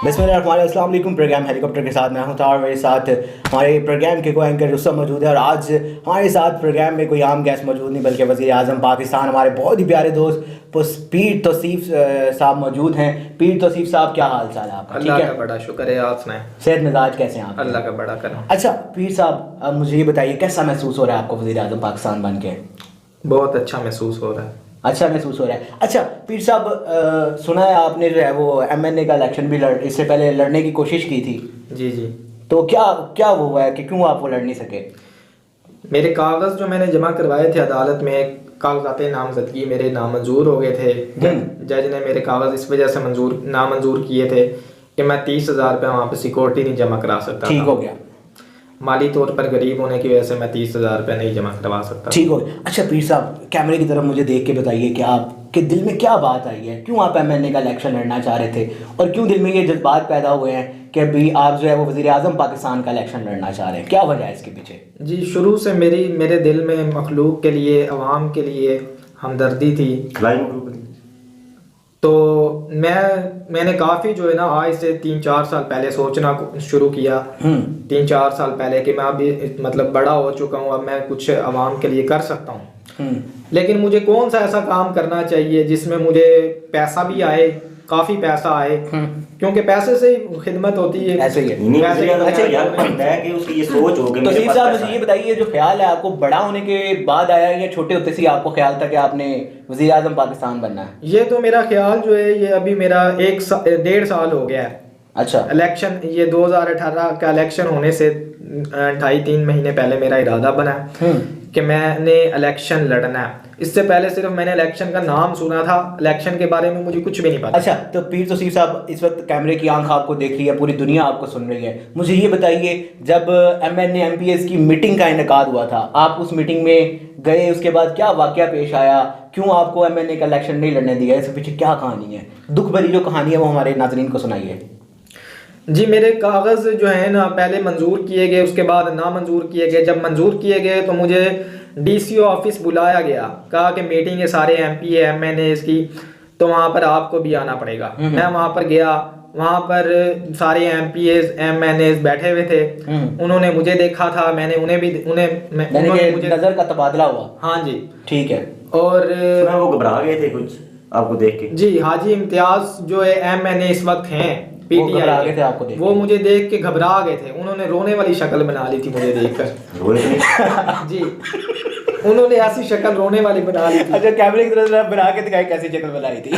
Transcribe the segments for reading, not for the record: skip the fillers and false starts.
बिस्मिल्लाहिर्रहमानिर्रहीम। Programme helicopter के साथ मैं हूं और मेरे साथ हमारे प्रोग्राम के को एंकर रुस्तम मौजूद है। और आज हमारे साथ प्रोग्राम में कोई आम गेस्ट मौजूद नहीं बल्कि वज़ीर आज़म पाकिस्तान हमारे बहुत ही प्यारे दोस्त पीर तौसीफ साहब मौजूद हैं। पीर तौसीफ साहब, क्या हाल चाल है आपका? अल्लाह का बड़ा शुक्र है, आप सुनाएं। सेहत मिजाज कैसे हैं आप? अल्लाह का बड़ा करम। अच्छा पीर साहब, अब मुझे ये बताइए कैसा महसूस हो रहा है आपको वज़ीर आज़म पाकिस्तान बन के? बहुत अच्छा महसूस हो रहा है। अच्छा महसूस हो रहा है। अच्छा पीर साहब, सुना है आपने जो है वो MNA का इलेक्शन भी इससे पहले लड़ने की कोशिश की थी। जी जी। तो क्या क्या वो हुआ है कि क्यों आप वो लड़ नहीं सके? मेरे कागज़ जो मैंने जमा करवाए थे अदालत में, कागजात नामजदगी मेरे नामंजूर हो गए थे। जज ने मेरे कागज़ इस वजह से नामंजूर किए थे कि मैं 30,000 रुपये वहाँ पे सिक्योरिटी नहीं जमा करा सकता। ठीक हो गया। माली तौर पर गरीब होने की वजह से मैं 30,000 रुपये नहीं जमा करवा सकता। ठीक हो गया। अच्छा पीर साहब, कैमरे की तरफ मुझे देख के बताइए कि आपके दिल में क्या बात आई है, क्यों आप MNA का इलेक्शन लड़ना चाह रहे थे और क्यों दिल में ये जज्बात पैदा हुए हैं कि अभी आप जो है वो वज़ीर आज़म पाकिस्तान का इलेक्शन लड़ना चाह रहे हैं? क्या वजह है इसके पीछे? जी, शुरू से मेरे दिल में मखलूक के लिए, अवाम के लिए हमदर्दी थी। तो मैंने काफ़ी जो है ना आज से 3-4 साल पहले सोचना शुरू किया। 3-4 साल पहले कि मैं अभी मतलब बड़ा हो चुका हूँ, अब मैं कुछ आवाम के लिए कर सकता हूँ। लेकिन मुझे कौन सा ऐसा काम करना चाहिए जिसमें मुझे पैसा भी आए, काफ़ी पैसा आए, क्योंकि पैसे से ही खिदमत होती है। ऐसे ही है। अच्छा यार, बनता है कि उसकी ये सोच हो कि तो सीफ साहब मुझे ये बताइए, जो ख्याल है आपको बड़ा होने के बाद आया या छोटे होते से आपको ख्याल था कि आपने वज़ीर आज़म पाकिस्तान बनना है? ये तो मेरा ख्याल जो है ये अभी मेरा 1.5 साल हो गया है। अच्छा। इलेक्शन ये 2018 का इलेक्शन होने से 2.5-3 महीने पहले मेरा इरादा बना कि मैंने इलेक्शन लड़ना है। इससे पहले सिर्फ मैंने इलेक्शन का नाम सुना था, इलेक्शन के बारे में मुझे कुछ भी नहीं पता। अच्छा, तो पीर तौसीफ साहब, इस वक्त कैमरे की आंख आपको देख रही है, पूरी दुनिया आपको सुन रही है। मुझे ये बताइए, जब MNA MPS की मीटिंग का इनेकाद हुआ था, आप उस मीटिंग में गए, उसके बाद क्या वाकया पेश आया, क्यों आपको MNA का इलेक्शन नहीं लड़ने दिया, इसके पीछे क्या कहानी है? दुख भरी जो कहानी है वो हमारे नाज़रीन को सुनाइए। जी, मेरे कागज़ जो है ना पहले मंजूर किए गए, उसके बाद ना मंजूर किए गए। जब मंजूर किए गए तो मुझे DCO ऑफिस बुलाया गया, कहा कि मीटिंग है सारे MPA MNAs की, तो वहाँ पर आपको भी आना पड़ेगा। मैं वहाँ पर गया, वहाँ पर सारे MPAs MNAs बैठे हुए थे। उन्होंने मुझे देखा था, मैंने उन्हें मुझे नजर का तबादला हुआ। हाँ जी, ठीक है। और वो घबरा गए थे कुछ आपको देख के? जी, हाजी इम्तियाज जो है MNA इस वक्त हैं PTI के, आपको देख वो मुझे देख के घबरा गए थे। उन्होंने रोने वाली शक्ल बना ली थी मुझे देखकर। जी, उन्होंने ऐसी शक्ल रोने वाली बना ली थी। अच्छा, कैमरे की तरफ बना के दिखाई कैसी शक्ल बनाई थी?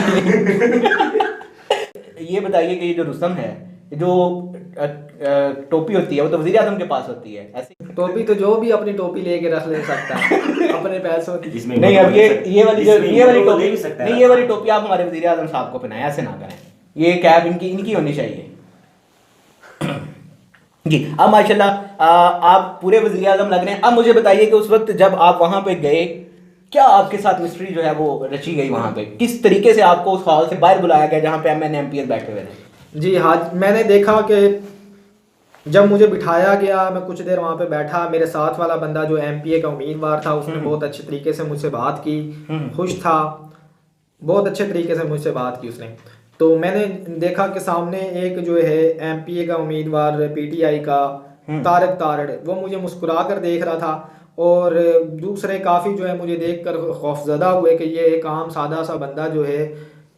ये बताइए कि ये जो रुस्तम है, जो टोपी होती है वो तो वज़ीर आज़म के पास होती है। ऐसी टोपी तो जो भी अपनी टोपी लेके रख ले सकता है अपने पैसों की। नहीं, अब ये वाली टोपी नहीं, ये वाली टोपी आप हमारे वज़ीर आज़म साहब को पहनाएं, ऐसे ना करें। ये कैब इनकी होनी चाहिए जी। अब माशाल्लाह आप पूरे वज़ीर आज़म लग रहे हैं। अब मुझे बताइए कि उस वक्त जब आप वहाँ पे गए, क्या आपके साथ मिस्ट्री जो है वो रची गई वहाँ पे? किस तरीके से आपको उस हॉल से बाहर बुलाया गया जहाँ पे MNA MPS बैठे हुए थे? जी हाँ, मैंने देखा कि जब मुझे बिठाया गया, मैं कुछ देर वहाँ पे बैठा। मेरे साथ वाला बंदा जो MPA का उम्मीदवार था, उसने बहुत अच्छे तरीके से मुझसे बात की, खुश था, बहुत अच्छे तरीके से मुझसे बात की उसने। तो मैंने देखा कि सामने एक जो है MPA का उम्मीदवार PTI का तारड़, वो मुझे मुस्कुरा कर देख रहा था। और दूसरे काफ़ी जो है मुझे देखकर खौफजदा हुए कि ये एक आम सादा सा बंदा जो है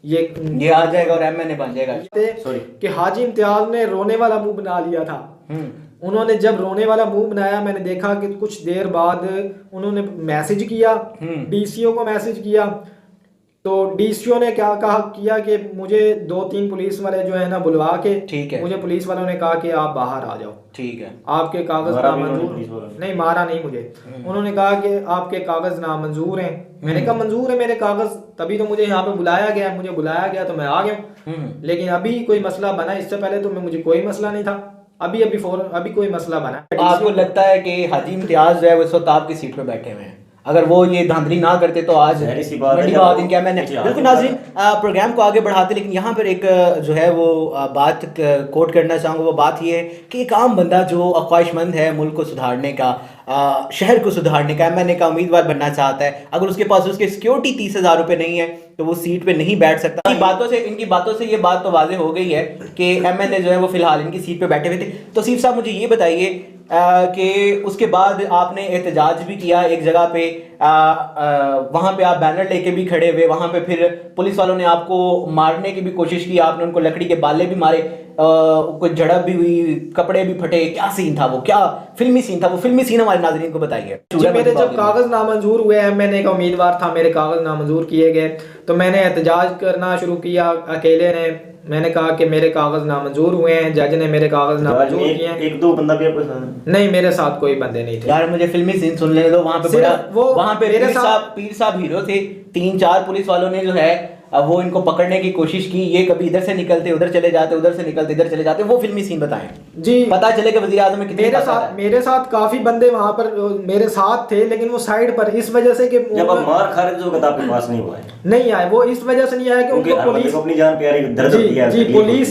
ये आ जाएगा और MNA बन जाएगा। सॉरी, कि हाजी इम्तियाज ने रोने वाला मुंह बना लिया था। उन्होंने जब रोने वाला मुंह बनाया, मैंने देखा कि कुछ देर बाद उन्होंने मैसेज किया, DCO को मैसेज किया। तो DCO ने क्या किया कि मुझे 2-3 पुलिस वाले जो है ना बुलवा के, ठीक है, मुझे पुलिस वालों ने कहा कि आप बाहर आ जाओ, ठीक है, आपके कागज नामंजूर। नहीं, मारा नहीं मुझे। उन्होंने कहा कि आपके कागज नामंजूर हैं। मैंने कहा मंजूर है मेरे कागज, तभी तो मुझे यहाँ पे बुलाया गया। मुझे बुलाया गया तो मैं आ गया। लेकिन अभी कोई मसला बना, इससे पहले तो मुझे कोई मसला नहीं था। अभी कोई मसला बना। आपको लगता है कि हाजी इम्तियाज जो है वो इस वक्त आपकी सीट पे बैठे हुए हैं, अगर वो ये धांधली ना करते तो आज जाहिर सी बात है बड़ी जब बात वो इनके एमएनए पीछे बिल्कुल। हाथ नाज़रीन, प्रोग्राम को आगे बढ़ाते, लेकिन यहाँ पर एक जो है वो बात कोट करना चाहूँगा। वो बात ये है कि एक आम बंदा जो ख्वाहिशमंद है मुल्क को सुधारने का, शहर को सुधारने का, एमएनए का उम्मीदवार बनना चाहता है, अगर उसके पास उसके सिक्योरिटी 30,000 रुपये नहीं है तो वो सीट पे नहीं बैठ सकता। इनकी बातों से ये बात तो वाज़ेह हो गई है कि एमएनए जो है वो फिलहाल इनकी सीट पे बैठे हुए थे। तो तौसीफ साहब, मुझे ये बताइए कि उसके बाद आपने एहतजाज भी किया एक जगह पे, वहाँ पे आप बैनर लेके भी खड़े हुए, वहाँ पे फिर पुलिस वालों ने आपको मारने की भी कोशिश की, आपने उनको लकड़ी के बाले भी मारे, कुछ झड़प भी हुई, कपड़े भी फटे। क्या सीन था वो, क्या फिल्मी सीन था वो? फिल्मी सीन हमारे नाज़रीन को बताइए। जी, मेरे जब कागज नामंजूर हुए, एमएनए का उम्मीदवार था, मेरे कागज नामंजूर किए गए, तो मैंने एहतजाज करना शुरू किया अकेले ने। मैंने कहा कि मेरे कागज नामंजूर हुए हैं, जज ने मेरे कागज नामंजूर किए हैं। एक दो बंदा भी आपके साथ? नहीं, मेरे साथ कोई बंदे नहीं थे यार, मुझे फिल्मी सीन सुन लेने दो। वहाँ पे बड़ा वहाँ पे पीर साहब हीरो थे। 3-4 पुलिस वालों ने जो है वो इनको पकड़ने की कोशिश की। ये कभी इधर से निकलते उधर चले जाते, उधर से निकलते इधर चले जाते। वो फिल्मी सीन बताएं जी। पता चले कि वज़ीर आज़म में कितने मेरे साथ काफी बंदे वहां पर मेरे साथ थे, लेकिन वो साइड पर इस वजह से कि जब आप मार खा रहे थे तो आपके पास नहीं हुआ है? नहीं आए। वो इस वजह से नहीं आया कि उनको पुलिस अपनी जान प्यारी दर्द होती है। जी,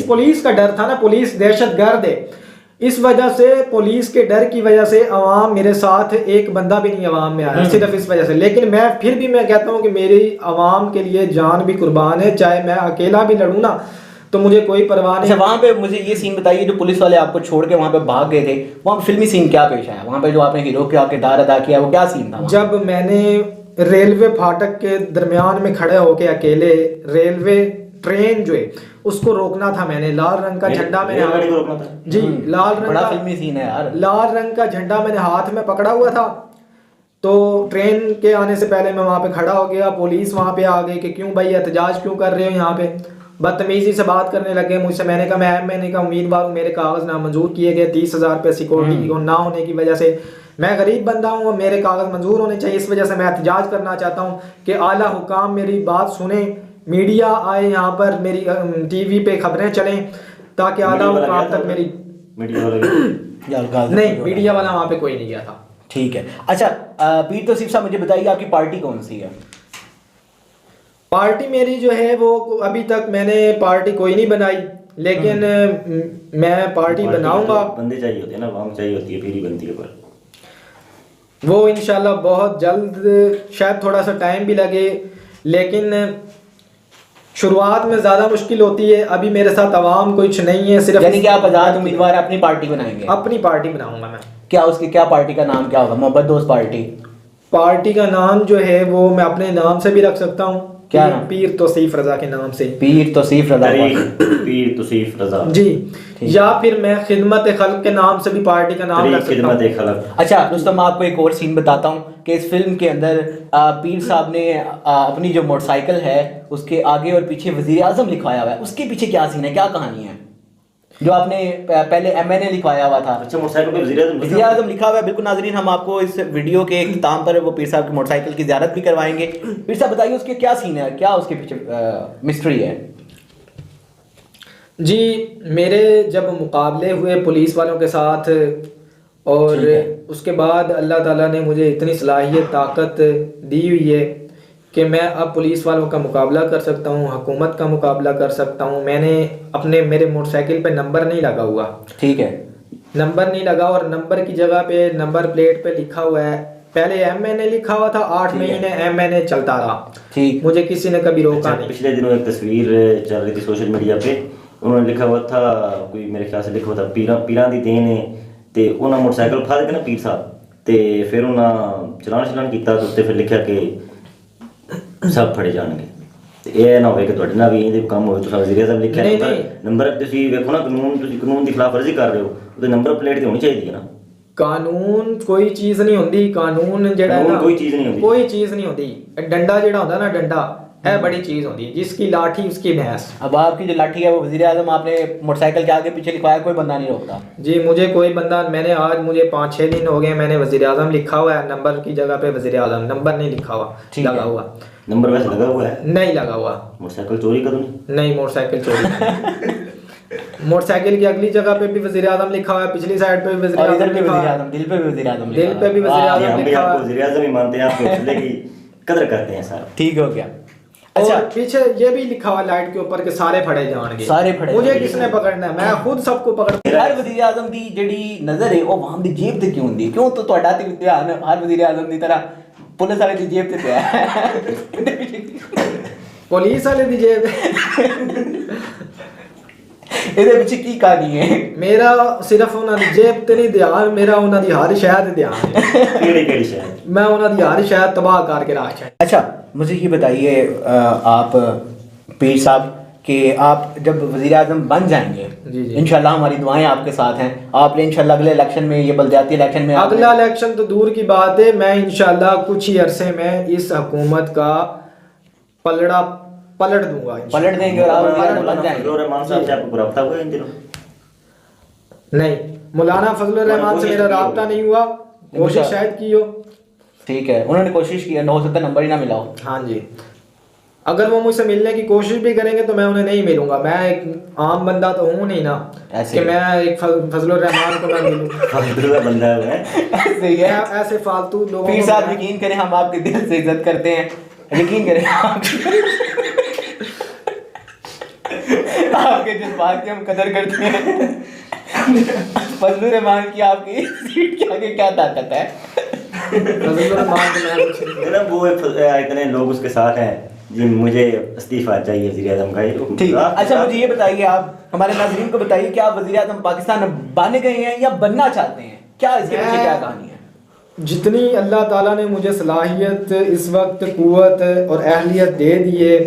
पुलिस का डर था ना, पुलिस दहशतगर्द है। इस वजह से, पुलिस के डर की वजह से अवाम मेरे साथ एक बंदा भी नहीं अवाम में आया, सिर्फ इस वजह से। लेकिन मैं फिर भी मैं कहता हूँ कि मेरी अवाम के लिए जान भी कुर्बान है, चाहे मैं अकेला भी लड़ूं ना तो मुझे कोई परवाह नहीं। अच्छा, वहाँ पे मुझे ये सीन बताइए, जो पुलिस वाले आपको छोड़ के वहाँ पे भाग गए थे, वहाँ पे फिल्मी सीन क्या पेश आया? वहाँ पे जो आपने हीरो का किरदार अदा किया वो क्या सीन था? जब मैंने रेलवे फाटक के दरमियान में खड़े होके अकेले रेलवे ट्रेन जो है उसको रोकना था, मैंने लाल रंग का झंडा मैंने रोकना था जी, लाल रंग बड़ा का फिल्मी सीन है यार। लाल रंग का झंडा मैंने हाथ में पकड़ा हुआ था। तो ट्रेन के आने से पहले मैं वहां पे खड़ा हो गया, पुलिस वहां पे आ गई कि क्यों भाई एहतजाज क्यों कर रहे हो यहाँ पे, बदतमीजी से बात करने लगे मुझसे। मैंने कहा मैं एमएनए का उम्मीदवार हूँ, मेरे कागज नामंजूर किए गए 30,000 रुपये सिक्योरिटी ना होने की वजह से। मैं गरीब बंदा हूँ, मेरे कागज मंजूर होने चाहिए, इस वजह से मैं एहतजाज करना चाहता हूँ कि आला हुकाम मेरी बात सुने, मीडिया आए यहाँ पर, मेरी टीवी पे खबरें चलें ताकि आला हुकाम तक मेरी नहीं, मीडिया वाला वहाँ पे कोई नहीं गया था। ठीक है। अच्छा, पीर तौसीफ साहब, मुझे बताइए आपकी पार्टी कौन सी है? पार्टी मेरी जो है वो अभी तक मैंने पार्टी कोई नहीं बनाई, लेकिन मैं पार्टी बनाऊंगा। बंदे चाहिए होते हैं ना, वाम चाहिए होती है, फिर ही बनती है। पर वो इंशाल्लाह बहुत जल्द, शायद थोड़ा सा टाइम भी लगे, लेकिन शुरुआत में ज़्यादा मुश्किल होती है। अभी मेरे साथ अवाम कुछ नहीं है, सिर्फ यानी कि आप आज़ाद उम्मीदवार अपनी पार्टी बनाएंगे? अपनी पार्टी बनाऊंगा मैं। क्या उसकी क्या पार्टी का नाम क्या होगा? मोहब्बत दोस्त पार्टी? पार्टी का नाम जो है वो मैं अपने नाम से भी रख सकता हूँ। क्या नाम? पीर तौसीफ रजा के नाम से। पीर तौसीफ रजा। पीर तौसीफ रजा जी। या फिर मैं खिदमत खल्क के नाम से भी पार्टी का नाम रख सकता हूँ। अच्छा रुस्तम, आपको एक और सीन बताता हूँ कि इस फिल्म के अंदर पीर साहब ने अपनी जो मोटरसाइकिल है उसके आगे और पीछे वजीर आजम लिखवाया हुआ है। उसके पीछे क्या सीन है, क्या कहानी है? जो आपने पहले एमएनए लिखवाया हुआ था। अच्छा, मोटरसाइकिल पे वज़ीर आज़म लिखा हुआ है। बिल्कुल नाज़रीन, हम आपको इस वीडियो के इख्तिताम पर वो पीर साहब की मोटरसाइकिल की ज़ियारत भी करवाएंगे। पीर साहब बताइए उसके क्या सीन है, क्या उसके पीछे मिस्ट्री है? जी, मेरे जब मुकाबले हुए पुलिस वालों के साथ और उसके बाद अल्लाह ताला ने मुझे इतनी सलाहियत ताकत दी हुई है कि मैं अब पुलिस वालों का मुकाबला कर सकता हूँ, हुकूमत का मुकाबला कर सकता हूँ। मैंने मेरे मोटरसाइकिल पे नंबर नहीं लगा हुआ। ठीक है, नंबर नहीं लगा और नंबर की जगह पे नंबर प्लेट पे लिखा हुआ है, पहले एमएनए लिखा हुआ था, 8 महीने एमएनए चलता रहा। ठीक, मुझे किसी ने कभी रोका नहीं। पिछले दिनों एक तस्वीर चल रही थी सोशल मीडिया पे, उन्होंने लिखा हुआ था, कोई मेरे ख्याल से लिखा हुआ था पीरां दी देन है, ते उन्होंने मोटरसाइकिल उठा के ना पीर साहब ते फिर उन्होंने चलान कीता तो फिर लिखा कि सब फड़े जाएंगे। ਇਹ ਨਾ ਹੋਵੇ ਕਿ ਤੁਹਾਡੇ ਨਾਲ ਵੀ ਇਹਦੇ ਕੰਮ ਹੋਵੇ। ਤੁਸੀਂ ਵਜ਼ੀਰ ਆਜ਼ਮ ਲਿਖਿਆ ਨੰਬਰ, ਤੁਸੀਂ ਵੇਖੋ ਨਾ ਕਾਨੂੰਨ ਦੀ ਖਿਲਾਫਵਰਜ਼ੀ ਕਰ ਰਹੇ ਹੋ, ਉਹਦੇ ਨੰਬਰ ਪਲੇਟ ਤੇ ਹੋਣੀ ਚਾਹੀਦੀ ਹੈ ਨਾ। ਕਾਨੂੰਨ ਕੋਈ ਚੀਜ਼ ਨਹੀਂ ਹੁੰਦੀ, ਕਾਨੂੰਨ ਜਿਹੜਾ ਨਾ ਕੋਈ ਚੀਜ਼ ਨਹੀਂ ਹੁੰਦੀ। ਡੰਡਾ ਜਿਹੜਾ ਹੁੰਦਾ ਨਾ, ਡੰਡਾ है बड़ी चीज होती है, जिसकी लाठी उसकी भैंस। अब आपकी जो लाठी है वो वज़ीर आज़म आपने मोटरसाइकिल के आगे पीछे लिखवाया, कोई बंदा नहीं रोकता? जी, मुझे कोई बंदा, मैंने आज मुझे 5-6 दिन हो गए, मैंने वज़ीर आज़म लिखा हुआ है, नंबर की जगह पे वज़ीर आज़म, नंबर नहीं लिखा हुआ, लगा हुआ। नंबर वैसे लगा हुआ है? नहीं लगा हुआ। मोटरसाइकिल चोरी का तो नहीं? नहीं, मोटरसाइकिल चोरी मोटरसाइकिल की अगली जगह पे भी वजीर आजम लिखा हुआ है, पिछली साइड पे भी वजीर और आजम इधर पे लिखा वजीर हुआ है, आजम, दिल पे भी वजीर आजम दिल पे भी वजीर वाह, आजम हम भी लिखा हुआ आपको है। वज़ीर आज़म ही मानते हैं, आपके हौसले की कदर करते हैं सर। ठीक हो गया। और अच्छा, पीछे ये भी लिखा हुआ है लाइट के ऊपर के सारे फड़े जाएंगे, सारे फड़े मुझे जाएंगे। किसने पकड़ना है, मैं खुद सबको पकड़। हर वजीर आजम दी ਜਿਹੜੀ ਨਜ਼ਰ ਹੈ ਉਹ ਵਾਮ ਦੀ ਜੇਬ ਤੇ ਕਿਉਂ ਹੁੰਦੀ ਹੈ? ਕਿਉਂ ਤਾਂ ਤੁਹਾਡਾ ਤੇ ਧਿਆਨ ਹਰ ਵਜ਼ੀਰ ਆਜ਼ਮ ਦੀ ਤਰ੍ਹਾਂ ਪੁਲਿਸ ਵਾਲੇ ਦੀ ਜੇਬ ਤੇ ਪਿਆ ਹੈ? ਪੁਲਿਸ ਵਾਲੇ ਦੀ ਜੇਬ ਇਹਦੇ ਵਿੱਚ ਕੀ ਕਹਾਣੀ ਹੈ? ਮੇਰਾ ਸਿਰਫ ਉਹਨਾਂ ਦੀ ਜੇਬ ਤੇ ਨਹੀਂ ਧਿਆਨ, ਮੇਰਾ ਉਹਨਾਂ ਦੀ ਹਰ ਸ਼ੈ ਤੇ ਧਿਆਨ ਹੈ। ਕਿਹੜੀ ਸ਼ਾਇਦ मैं उन्होंने हर शायद तबाह करके रखा है। अच्छा, मुझे ये बताइए आप पीर साहब कि आप जब वज़ीर आज़म बन जाएंगे, जी जी, इंशाल्लाह हमारी दुआएं आपके साथ हैं, आपने इंशाल्लाह अगले इलेक्शन में, ये बलदियाती इलेक्शन में अगला इलेक्शन तो दूर की बात है, मैं इंशाल्लाह कुछ ही अरसे में इस हुकूमत का पलड़ा पलट दूंगा इंशाल्लाह। पलट देंगे और आप वज़ीर आज़म बन जाएंगे। फजलुर रहमान साहब से आपको रब्ता हुआ है इन दिनों? नहीं, मौलाना फजलुर रहमान से मेरा राब्ता नहीं हुआ, कोशिश शायद की हो। ठीक है, उन्होंने कोशिश की, हो सकता है नंबर ही ना मिला हो। हाँ जी, अगर वो मुझसे मिलने की कोशिश भी करेंगे तो मैं उन्हें नहीं मिलूंगा। मैं एक आम बंदा तो हूँ नहीं ना ऐसे कि मैं एक फजलुर रहमान को मैं मिलूँ। फजलुर बंदा है ऐसे ही है। ऐसे फालतू लोगों पीर को साहब मैं- यकीन करें, हम आपके दिल से इज्जत करते हैं, यकीन करें आपके जज्बात की हम कदर करते हैं। फजलुर रहमान की आपकी सीट के आगे क्या ताकत है? फजलुर रहमान को मैं कुछ नहीं- ना वो इतने लोग उसके साथ हैं जी, मुझे इस्तीफा चाहिए वज़ीर आज़म का। ठीक, अच्छा मुझे ये बताइए, आप हमारे नाज़रीन को बताइए कि आप वज़ीर आज़म पाकिस्तान बन गए हैं या बनना चाहते हैं? क्या इसके पीछे क्या कहानी है? जितनी अल्लाह ताला ने मुझे सलाहियत इस वक्त कुव्वत और अहलियत दे दी है,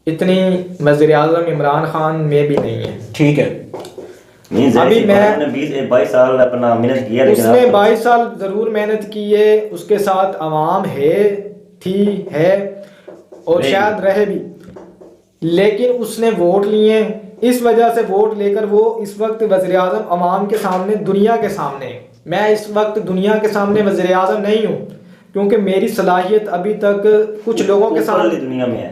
इतनी वज़ीर आज़म इमरान खान में भी नहीं है। ठीक है, नहीं, अभी मैं- 22 साल अपना मेहनत किया, लेकिन उसने आप- 22 साल ज़रूर मेहनत की है, उसके साथ आवाम है, थी, है और रहेगी। शायद रहे भी, लेकिन उसने वोट लिए, इस वजह से वोट लेकर वो इस वक्त वज़ीर आज़म अवाम के सामने, दुनिया के सामने है। मैं इस वक्त दुनिया के सामने वज़ीर आज़म नहीं हूँ, क्योंकि मेरी सलाहियत अभी तक कुछ लोगों के ऊपर वाली सामने, दुनिया में है।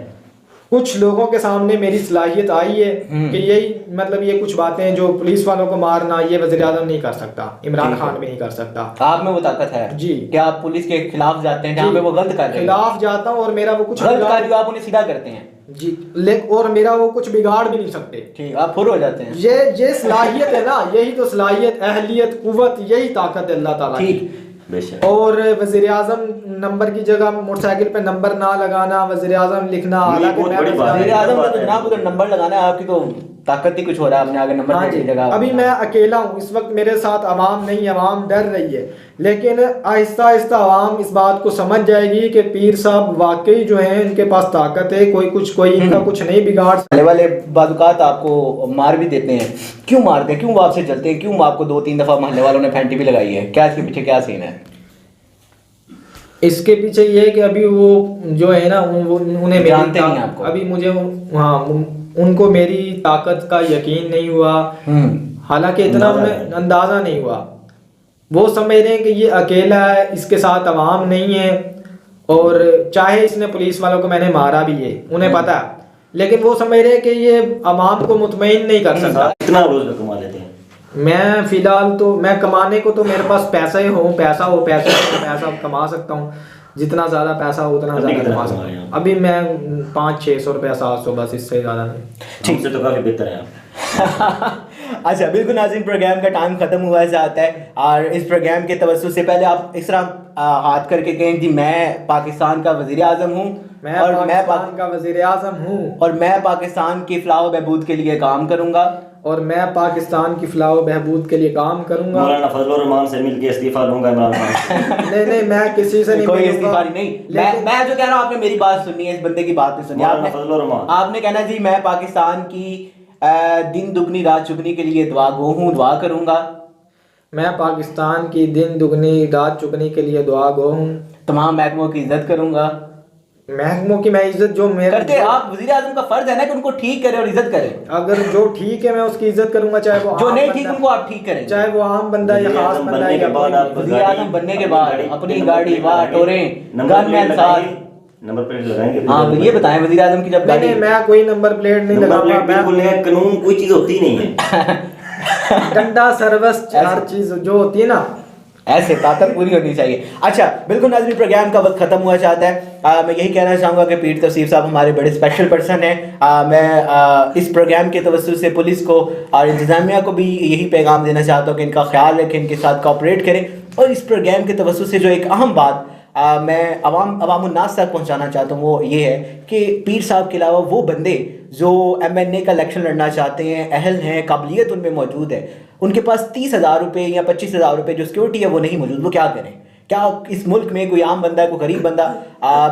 कुछ लोगों के सामने मेरी सलाहियत आई है कि यही मतलब ये कुछ बातें हैं जो पुलिस वालों को मारना, ये वज़ीर आज़म नहीं कर सकता, इमरान खान भी नहीं कर सकता। आप में वो ताकत है जी। कि आप पुलिस के खिलाफ जाते हैं जहाँ पे वो गलत कर रहे हैं, खिलाफ जाता हूँ और मेरा वो कुछ गलत बिगाड़- कार्य को आप उन्हें सीधा करते हैं। जी, और मेरा वो कुछ बिगाड़ भी नहीं सकते। ठीक, आप फुर हो जाते हैं। ये सलाहियत है ना, यही तो सलाहियत, अहलियत, कुव्वत, यही ताकत है अल्लाह ताला की। ठीक, बेशक। और वज़ीर आज़म नंबर की जगह मोटरसाइकिल पे नंबर ना लगाना, वज़ीर आज़म लिखना, ये हालांकि बहुत मैं बड़ी वज़ीर बात है। वज़ीर आज़म का तो बात है। जनाब उधर नंबर लगाना है, आपकी तो ताकत ही कुछ हो रहा है, आपने आगे नंबर हाँ देने जी, की जगह। अभी मैं अकेला हूँ इस वक्त, मेरे साथ आवाम नहीं, आवाम डर रही है, लेकिन आहिस्ता आहिस्ता आवाम इस बात को समझ जाएगी कि पीर साहब वाकई जो है इनके पास ताकत है, कोई इनका कुछ नहीं बिगाड़। पहले वाले बादुकात आपको मार भी देते हैं, क्यों मारते हैं, क्यों वो आपसे जलते हैं, क्यों आपको 2-3 दफा मोहल्ले वालों ने फैंटी भी लगाई है? क्या इसके पीछे क्या सीन है? इसके पीछे ये है कि अभी वो जो है ना, उन्हें मेरी जानते नहीं आपको। अभी मुझे हाँ, उनको मेरी ताकत का यकीन नहीं हुआ, हालांकि इतना उन्हें अंदाज़ा नहीं हुआ। वो समझ रहे हैं कि ये अकेला है, इसके साथ आवाम नहीं है, और चाहे इसने पुलिस वालों को मैंने मारा भी है, उन्हें पता है, लेकिन वो समझ रहे हैं कि ये आवाम को मुतमईन नहीं कर सकता। कितना रोज का कमा लेते हैं? मैं फिलहाल तो मैं कमाने को तो मेरे पास पैसा कमा सकता हूँ, जितना ज़्यादा पैसा हो उतना अभी ज़्यादा कितना कमा कमा सकता रहे हूँ। हैं? अभी मैं 500-600 रुपया 700, बस इससे ज़्यादा नहीं। ठीक से तो काफी बेहतर है आप। अच्छा, बिल्कुल नाज़रीन, प्रोग्राम का टाइम खत्म हुआ जाता है, और इस प्रोग्राम के तवज्जुह से पहले आप इस तरह हाथ करके कहें कि मैं पाकिस्तान का वज़ीर आज़म हूँ, और पाकिस्तान का वज़ीर आज़म हूँ, और मैं पाकिस्तान की फलाह व बहबूद के लिए काम करूँगा। और मैं पाकिस्तान की फलाह व बहबूद के लिए काम करूँगा। मौलाना फजलुर रहमान से मिलके इस्तीफा लूंगा इमरान खान से। नहीं, मैं किसी से नहीं कोई मिलूंगा। इस्तीफा नहीं। मैं जो कह रहा हूँ, आपने मेरी बात सुननी है, इस बंदे की बात नहीं सुनी मौलाना आपने। फजलुर रहमान, आपने कहना जी मैं पाकिस्तान की दिन दुगनी रात चुगनी के लिए दुआ गो हूँ, दुआ करूँगा। मैं पाकिस्तान की दिन दुगनी रात चुगनी के लिए दुआ गो हूँ। तमाम महकमों की इज्जत करूँगा। महकमों की मैं इज्जत जो मेरे करके आप वज़ीर आज़म का फर्ज है ना कि उनको ठीक करें और इज्जत करें। अगर जो ठीक है मैं उसकी इज्जत करूंगा, चाहे वो जो आम नहीं बंदा- ठीक उनको आप ठीक करें। चाहे वो आम बंदा या वज़ीर खास आज़म बंदा बनने या के बाद कोई आप भी। वज़ीर आज़म बनने के बाद अपनी नंबर गाड़ी प्लेट वाह लगाइए, टोरें नंबर गन प्लेट मैन साथ लगाइए, नंबर प्लेट लगाएंगे। हाँ तो ये बताएं वजीर आजम की जब नहीं गाड़ी नहीं, मैं कोई नंबर प्लेट नहीं नंबर प्लेट लगाऊंगा। बिल्कुल नहीं है, कानून कोई चीज होती नहीं है। डंडा सर्वस हर चीज जो होती है ना, ऐसे ताकत पूरी होनी चाहिए। अच्छा बिल्कुल नाज़रीन, प्रोग्राम का वक्त खत्म हुआ चाहता है। मैं यही कहना चाहूँगा कि पीर तौसीफ साहब हमारे बड़े स्पेशल पर्सन हैं। मैं इस प्रोग्राम के तवज्जुह से पुलिस को और इंतज़ामिया को भी यही पैगाम देना चाहता हूँ कि इनका ख्याल रखें, इनके साथ कोऑपरेट करें। और इस प्रोग्राम के तवज्जुह से जो एक अहम बात मैं अवामुन्नास तक पहुँचाना चाहता हूँ वो ये है कि पीर साहब के अलावा वो बंदे जो MNA का इलेक्शन लड़ना चाहते हैं, अहल हैं, काबिलियत उनमें मौजूद है, उनके पास 30,000 रुपये या 25,000 रुपये जो सिक्योरिटी है वो नहीं मौजूद, वो क्या करें? क्या इस मुल्क में कोई आम बंदा, कोई गरीब बंदा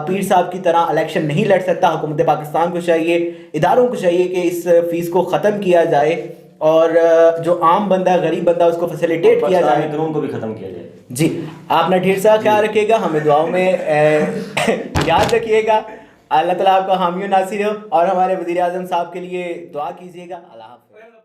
पीर साहब की तरह इलेक्शन नहीं लड़ सकता? हुकूमत पाकिस्तान को चाहिए, इदारों को चाहिए कि इस फ़ीस को ख़त्म किया जाए और जो आम बंदा, गरीब बंदा, उसको फैसिलिटेट किया जाए, कानून को भी खत्म किया जाए। जी आप अपना ढेर सारा ख्याल रखिएगा, हमें दुआओं में याद रखिएगा। अल्लाह ताला आपका हामी और नासिर हो और हमारे वज़ीर आज़म साहब के लिए दुआ कीजिएगा। अल्लाह हाफ़िज़।